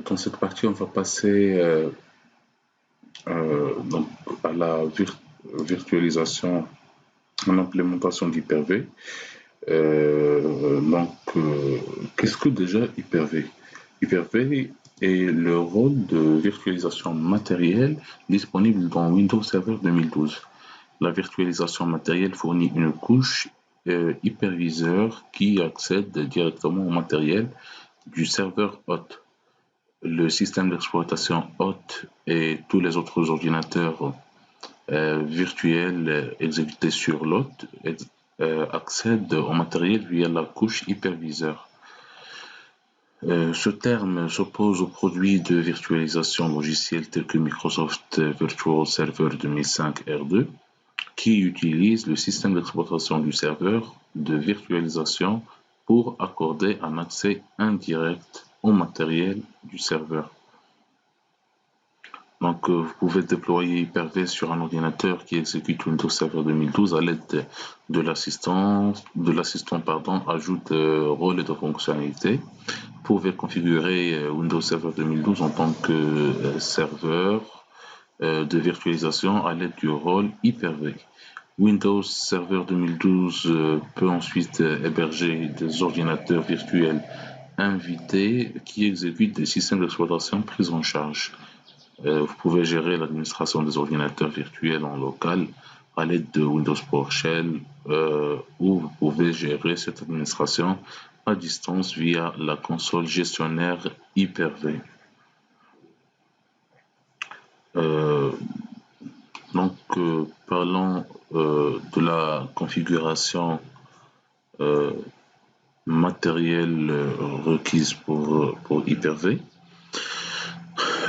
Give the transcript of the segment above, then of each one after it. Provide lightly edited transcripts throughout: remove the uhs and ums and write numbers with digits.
Dans cette partie, on va passer donc, à la virtualisation en implémentation d'Hyper-V. Qu'est-ce que déjà Hyper-V? Hyper-V est le rôle de virtualisation matérielle disponible dans Windows Server 2012. La virtualisation matérielle fournit une couche hyperviseur qui accède directement au matériel du serveur hôte. Le système d'exploitation hôte et tous les autres ordinateurs virtuels exécutés sur l'hôte accèdent au matériel via la couche hyperviseur. Ce terme s'oppose aux produits de virtualisation logicielle tels que Microsoft Virtual Server 2005 R2 qui utilisent le système d'exploitation du serveur de virtualisation pour accorder un accès indirect au matériel du serveur. Donc, vous pouvez déployer Hyper-V sur un ordinateur qui exécute Windows Server 2012 à l'aide de l'assistant ajout de rôles et de fonctionnalités. Vous pouvez configurer Windows Server 2012 en tant que serveur de virtualisation à l'aide du rôle Hyper-V. Windows Server 2012 peut ensuite héberger des ordinateurs virtuels invités qui exécutent des systèmes d'exploitation pris en charge. Vous pouvez gérer l'administration des ordinateurs virtuels en local à l'aide de Windows PowerShell ou vous pouvez gérer cette administration à distance via la console gestionnaire Hyper-V. Parlons de la configuration matérielle requise pour Hyper-V.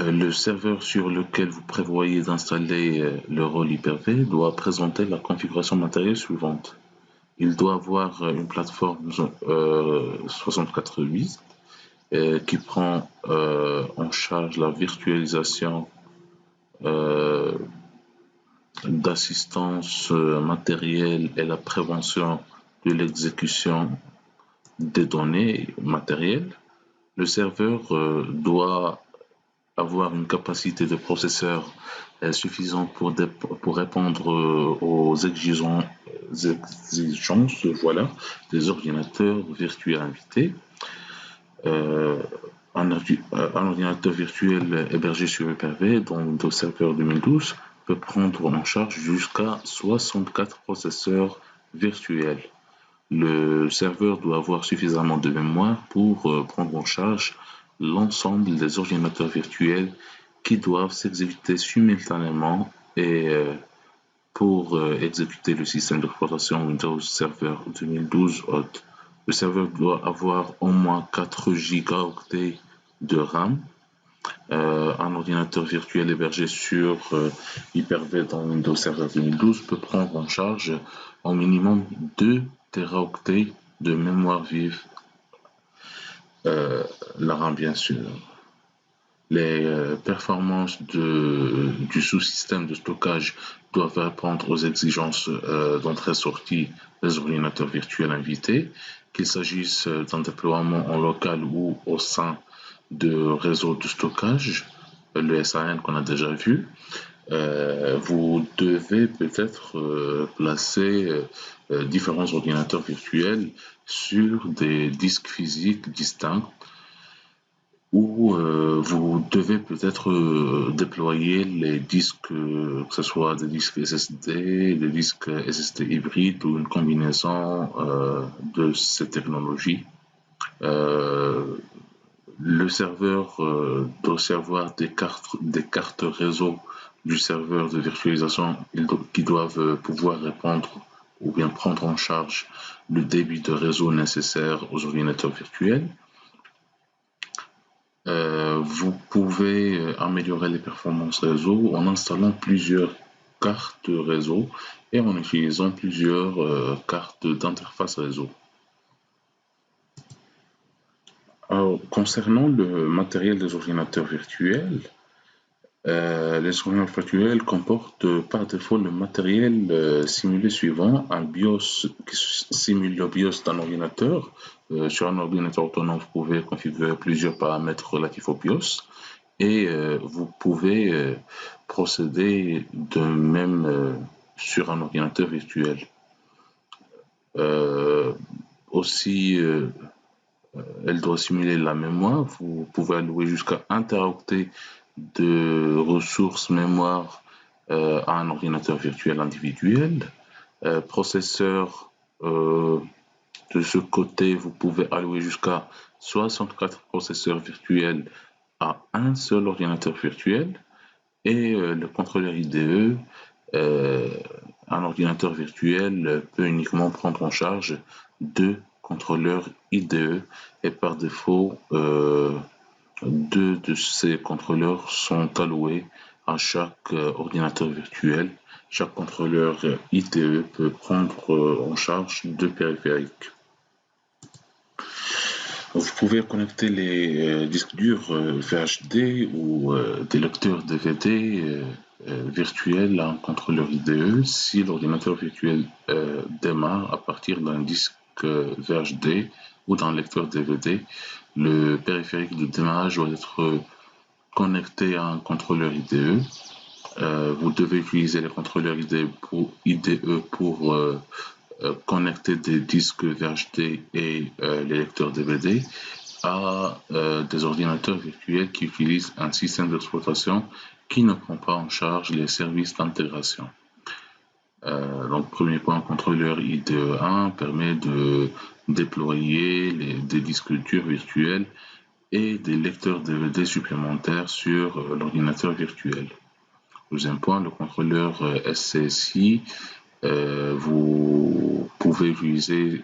Le serveur sur lequel vous prévoyez d'installer le rôle Hyper-V doit présenter la configuration matérielle suivante. Il doit avoir une plateforme 64 bits qui prend en charge la virtualisation d'assistance matérielle et la prévention de l'exécution des données matérielles. Le serveur doit avoir une capacité de processeur suffisante pour répondre aux exigences des ordinateurs virtuels invités. Un ordinateur virtuel hébergé sur Hyper-V dans Windows Server 2012 peut prendre en charge jusqu'à 64 processeurs virtuels. Le serveur doit avoir suffisamment de mémoire pour prendre en charge l'ensemble des ordinateurs virtuels qui doivent s'exécuter simultanément et pour exécuter le système d'exploitation Windows Server 2012 hôte. Le serveur doit avoir au moins 4 gigaoctets de RAM. Un ordinateur virtuel hébergé sur Hyper-V dans Windows Server 2012 peut prendre en charge au minimum 2 teraoctets de mémoire vive. La RAM bien sûr. Les performances du sous-système de stockage doivent répondre aux exigences d'entrée-sortie des ordinateurs virtuels invités, qu'il s'agisse d'un déploiement en local ou au sein de réseaux de stockage, le SAN qu'on a déjà vu. Vous devez peut-être placer différents ordinateurs virtuels sur des disques physiques distincts ou vous devez peut-être déployer les disques, que ce soit des disques SSD, des disques SSD hybrides ou une combinaison de ces technologies. Le serveur doit aussi avoir des cartes réseau du serveur de virtualisation qui doivent pouvoir répondre ou bien prendre en charge le débit de réseau nécessaire aux ordinateurs virtuels. Vous pouvez améliorer les performances réseau en installant plusieurs cartes réseau et en utilisant plusieurs cartes d'interface réseau. Alors, concernant le matériel des ordinateurs virtuels, les ordinateurs virtuels comportent par défaut le matériel simulé suivant: un BIOS qui simule le BIOS d'un ordinateur, sur un ordinateur autonome, vous pouvez configurer plusieurs paramètres relatifs au BIOS et vous pouvez procéder de même sur un ordinateur virtuel. Aussi, elle doit simuler la mémoire. Vous pouvez allouer jusqu'à 1 teraoctet de ressources mémoire à un ordinateur virtuel individuel. Processeur, de ce côté, vous pouvez allouer jusqu'à 64 processeurs virtuels à un seul ordinateur virtuel. Et le contrôleur IDE, un ordinateur virtuel peut uniquement prendre en charge 2 contrôleurs IDE et par défaut, 2 de ces contrôleurs sont alloués à chaque ordinateur virtuel. Chaque contrôleur IDE peut prendre en charge 2 périphériques. Vous pouvez connecter les disques durs VHD ou des lecteurs DVD virtuels à un contrôleur IDE si l'ordinateur virtuel démarre à partir d'un disque VHD ou d'un lecteur DVD. Le périphérique de démarrage doit être connecté à un contrôleur IDE. Vous devez utiliser les contrôleurs IDE pour connecter des disques VHD et les lecteurs DVD à des ordinateurs virtuels qui utilisent un système d'exploitation qui ne prend pas en charge les services d'intégration. Donc, premier point, contrôleur IDE1 permet de déployer des disques durs virtuels et des lecteurs DVD supplémentaires sur l'ordinateur virtuel. Deuxième point, le contrôleur SCSI. Vous pouvez utiliser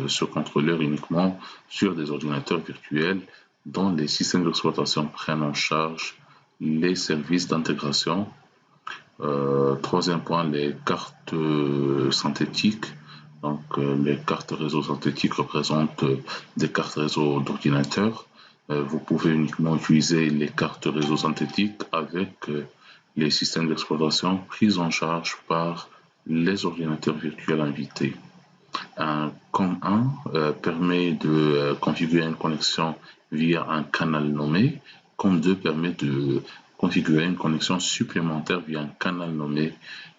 ce contrôleur uniquement sur des ordinateurs virtuels dont les systèmes d'exploitation prennent en charge les services d'intégration. Troisième point, les cartes synthétiques. Donc, les cartes réseau synthétiques représentent des cartes réseau d'ordinateur. Vous pouvez uniquement utiliser les cartes réseau synthétiques avec les systèmes d'exploitation pris en charge par les ordinateurs virtuels invités. Un COM1 permet de configurer une connexion via un canal nommé. COM2 permet de configurer une connexion supplémentaire via un canal nommé.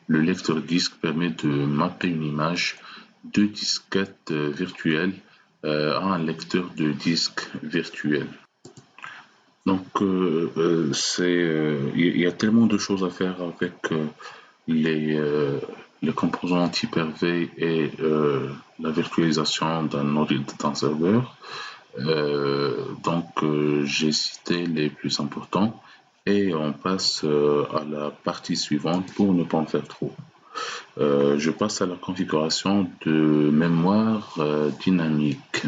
Le lecteur disque permet de mapper une image de disquette virtuelle à un lecteur de disque virtuel. Donc, il y a tellement de choses à faire avec les composants Hyper-V et la virtualisation d'un serveur. Donc, j'ai cité les plus importants et on passe à la partie suivante pour ne pas en faire trop. Je passe à la configuration de mémoire dynamique.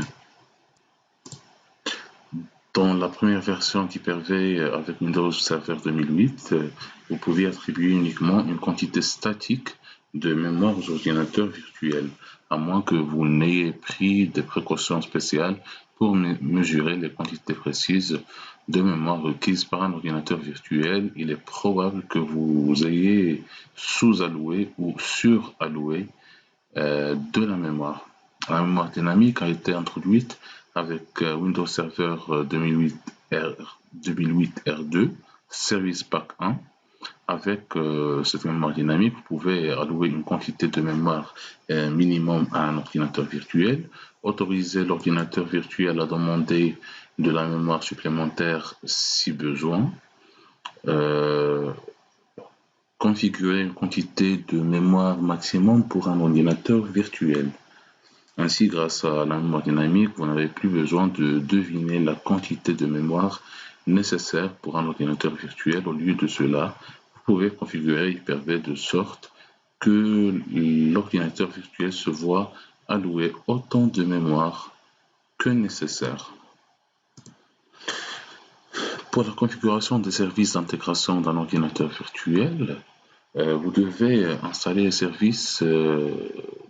Dans la première version d'Hyper-V avec Windows Server 2008, vous pouviez attribuer uniquement une quantité statique de mémoire aux ordinateurs virtuels, à moins que vous n'ayez pris des précautions spéciales pour mesurer les quantités précises de mémoire requises par un ordinateur virtuel. Il est probable que vous ayez sous-alloué ou suralloué de la mémoire. La mémoire dynamique a été introduite avec Windows Server 2008 R2, Service Pack 1. Avec cette mémoire dynamique, vous pouvez allouer une quantité de mémoire minimum à un ordinateur virtuel, autoriser l'ordinateur virtuel à demander de la mémoire supplémentaire si besoin, configurer une quantité de mémoire maximum pour un ordinateur virtuel. Ainsi, grâce à la mémoire dynamique, vous n'avez plus besoin de deviner la quantité de mémoire nécessaire pour un ordinateur virtuel. Au lieu de cela, vous pouvez configurer Hyper-V de sorte que l'ordinateur virtuel se voit allouer autant de mémoire que nécessaire. Pour la configuration des services d'intégration d'un ordinateur virtuel, vous devez installer les services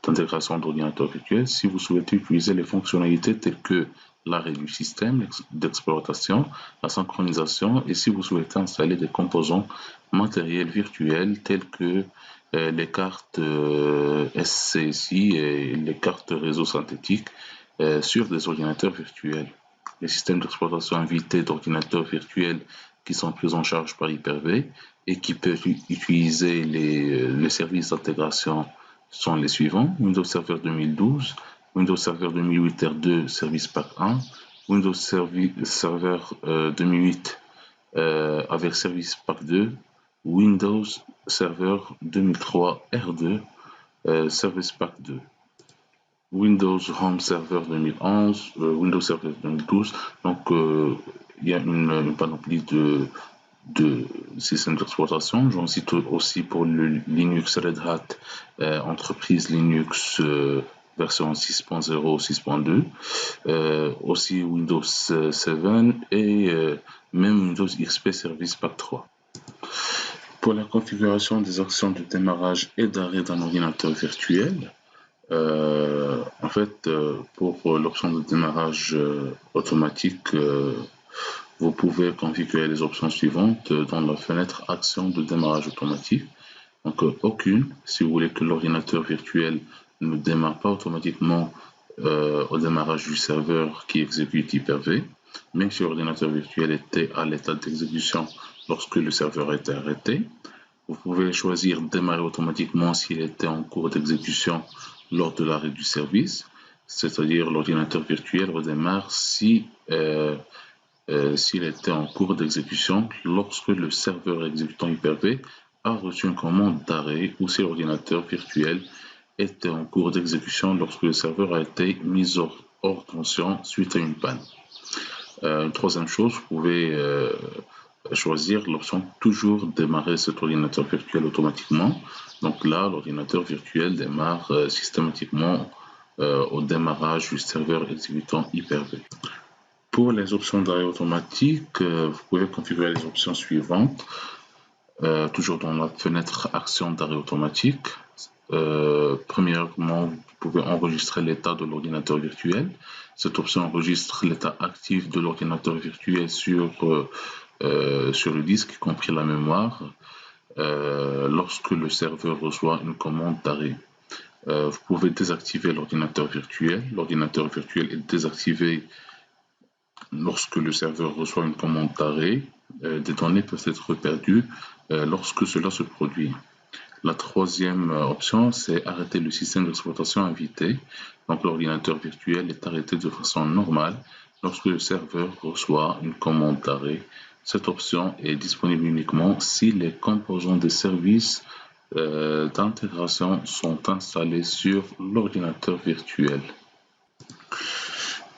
d'intégration d'ordinateur virtuel si vous souhaitez utiliser les fonctionnalités telles que l'arrêt du système d'exploitation, la synchronisation et si vous souhaitez installer des composants matériels virtuels tels que les cartes SCSI et les cartes réseau synthétique sur des ordinateurs virtuels. Les systèmes d'exploitation invités d'ordinateurs virtuels qui sont pris en charge par Hyper-V et qui peuvent utiliser les services d'intégration sont les suivants: Windows Server 2012, Windows Server 2008 R2 Service Pack 1, Windows Server 2008 avec Service Pack 2, Windows Server 2003 R2 Service Pack 2. Windows Home Server 2011, Windows Server 2012. Donc, il y a une panoplie de systèmes d'exploitation. J'en cite aussi pour le Linux Red Hat, entreprise Linux version 6.0, 6.2, aussi Windows 7 et même Windows XP Service Pack 3. Pour la configuration des actions de démarrage et d'arrêt d'un ordinateur virtuel, en fait, pour l'option de démarrage automatique, vous pouvez configurer les options suivantes dans la fenêtre Action de démarrage automatique. Donc, aucune, si vous voulez que l'ordinateur virtuel ne démarre pas automatiquement au démarrage du serveur qui exécute Hyper-V, même si l'ordinateur virtuel était à l'état d'exécution lorsque le serveur était arrêté. Vous pouvez choisir démarrer automatiquement s'il était en cours d'exécution lors de l'arrêt du service, c'est-à-dire l'ordinateur virtuel redémarre s'il était en cours d'exécution lorsque le serveur exécutant Hyper-V a reçu une commande d'arrêt ou si l'ordinateur virtuel était en cours d'exécution lorsque le serveur a été mis hors tension suite à une panne. Une troisième chose, vous pouvez choisir l'option toujours démarrer cet ordinateur virtuel automatiquement. Donc là, l'ordinateur virtuel démarre systématiquement au démarrage du serveur exécutant Hyper-V. Pour les options d'arrêt automatique, vous pouvez configurer les options suivantes. Toujours dans la fenêtre Action d'arrêt automatique. Premièrement, vous pouvez enregistrer l'état de l'ordinateur virtuel. Cette option enregistre l'état actif de l'ordinateur virtuel sur le disque, y compris la mémoire, lorsque le serveur reçoit une commande d'arrêt. Vous pouvez désactiver l'ordinateur virtuel. L'ordinateur virtuel est désactivé lorsque le serveur reçoit une commande d'arrêt. Des données peuvent être perdues lorsque cela se produit. La troisième option, c'est arrêter le système d'exploitation invité. Donc l'ordinateur virtuel est arrêté de façon normale lorsque le serveur reçoit une commande d'arrêt. Cette option est disponible uniquement si les composants des services d'intégration sont installés sur l'ordinateur virtuel.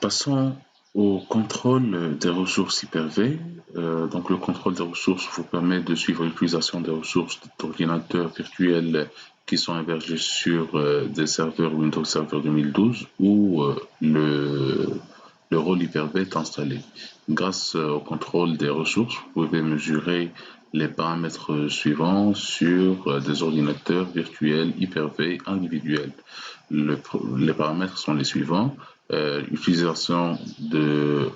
Passons au contrôle des ressources Hyper-V. Donc le contrôle des ressources vous permet de suivre l'utilisation des ressources d'ordinateurs virtuels qui sont hébergés sur des serveurs Windows Server 2012 où le rôle Hyper-V est installé. Grâce au contrôle des ressources, vous pouvez mesurer les paramètres suivants sur des ordinateurs virtuels Hyper-V individuels. Les paramètres sont les suivants: utilisation de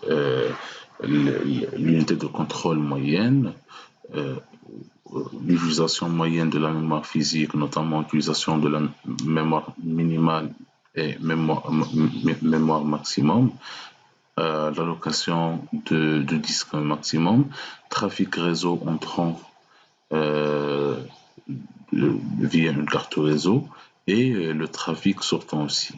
l'unité de contrôle moyenne, l'utilisation moyenne de la mémoire physique, notamment l'utilisation de la mémoire minimale et mémoire maximum, l'allocation de disque maximum, trafic réseau entrant via une carte réseau et le trafic sortant aussi.